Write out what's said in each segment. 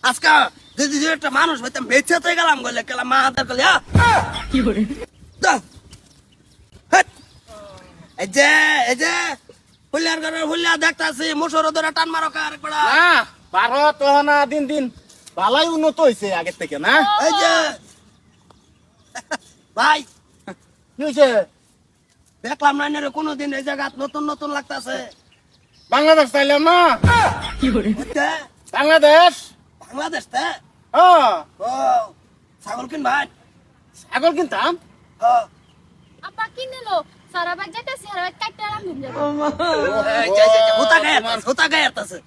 আজকে যদি একটা মানুষ হইতাম বেঁচেতে গেলাম বলে গেলাম মা হাতের কলে কি করে এই যে হুলিয়ার ঘরের হুলিয়া দেখতাছি মুসর ধরে টান মারো কার পড়া না ভারত না দিন দিন ভালাই উন্নত হয়েছে আগের থেকে না এই যে ভাই কি হয়েছে দেখলাম না রে কোনোদিন এই জায়গা নতুন নতুন লাগতাছে বাংলাদেশ চাইলাম না কি করে বাংলাদেশ বাংলাদেশ তে ও ও ছাগল কিন ভাই ছাগল কিনতাম আপা কিনলো সারা বাগ যাইতে সারা বাগ কাটতে আরাম দিন যাবে হুতা গায়ে আছে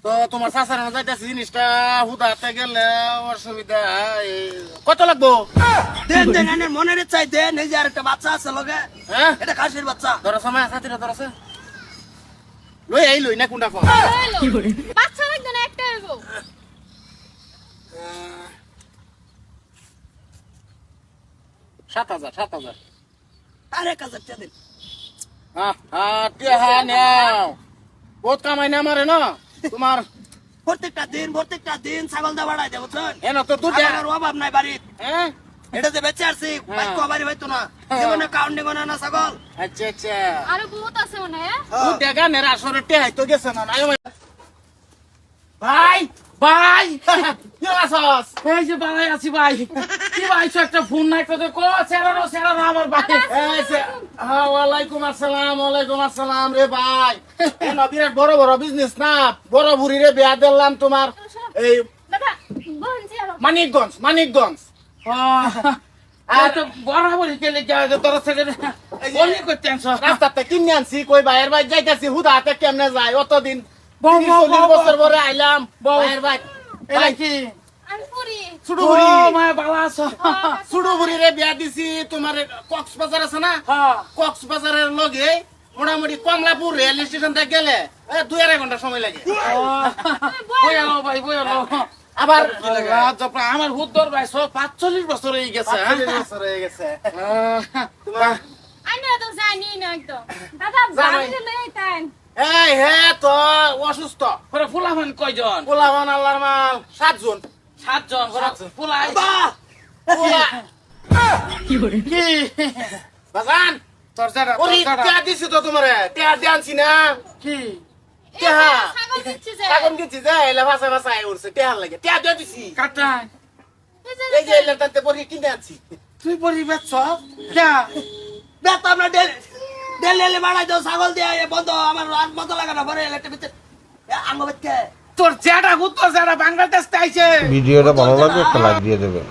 তো তোমার চাচার যাইতেছে জিনিসটা হুদাতে গেলে অসুবিধা কত লাগবো দেন দেন এনের মনের চাই দেন এই যে আর একটা বাচ্চা আছে লগে হ্যাঁ এটা খাসির বাচ্চা ধরো সময় সাথীরা ধরছে লই এই লই না কোনটা কো কি করে বাচ্চা লাগবে না একটা হইব 7,000 আরে কাজ দিন টিহা নেও বহুত কামাই না মারে না তোমার প্রত্যেকটা দিন ছাগল দা বাড়াই দেবো বুঝছেন এন তো দুধ আমার অভাব নাই বাড়ির হ্যাঁ এটা যে বেঁচে আসছি বাইক বাড়ি হইতো না জীবনে কাউন্টিং না ছাগল আচ্ছা আচ্ছা আরো বহুত আছে মনে হয় দুধ দেখা নেরা আসরে টিহাই তো গেছে না ভাই ভাই কি আছস এই যে বালাই আছি ভাই কি ভাই একটা ফোন নাই তোদের কো ছেড়া আমার ভাই ওয়ালাইকুম আসসালাম রে ভাই এন বিরাট বড় বড় বিজনেস না বড় বুড়ি রে বিয়া দিলাম তোমার এই দাদা বলছি আরো মানিকগঞ্জ আর তো বরাবরই কেলে যায় তোর থেকে বলি করতে আনছ রাস্তাতে কিনে আনছি কই ভাইয়ের ভাই যাইতাছি হুদা হাতে কেমনে যায় অতদিন বউ, বউ, 30 বউ, বছর পরে আইলাম বউ। ভাইয়ের ভাই এটা কি আমি পুরি ছোট ও বুড়ি মা বালা আছো ছোট বুড়ি রে বিয়া দিছি তোমার কক্সবাজার আছে না হ্যাঁ কক্সবাজারের লগে মোটামুটি কমলাপুর রেল স্টেশন থেকে গেলে 2-2.5 ঘন্টা সময় লাগে বই আলো ভাই বই আলো আবার আমার হুদ্দর ভাই 45 বছর হয়ে গেছে 45 বছর হয়ে গেছে তোমার আমি তো জানি না একদম দাদা জামাই। বাড়িতে লই আইতেন এই হে তো অসুস্থ ওরা ফুলাফান কয়জন পোলাবান আল্লাহর মাল 7 জন 7 জন ওরা ফুলাই পোলা কি করে কি বাজান তোর জায়গা ওরে টিয়া দিছি তো তোমারে টিয়া দিয়ানছি না কি টিয়া ছাগল দিচ্ছি যে এখন কিছু যে এলা ভাষা ভাষা উঠছে টিয়া লাগে টিয়া দিয়ে দিছি কাটাই এই যে এলা তাতে পরে কিনে আনছি তুই বলি বেচ কে বেতাম না ডেলি বাড়াই দাও ছাগল দিয়ে বন্ধ আমার আর মতো লাগে না পরে একটা ভিতরে আঙ্গ বেচকে তোর জেডা হুদ্দর জেডা বাংলাদেশ আইছে ভিডিওটা ভালো লাগলে একটা লাইক দিয়ে দেবেন।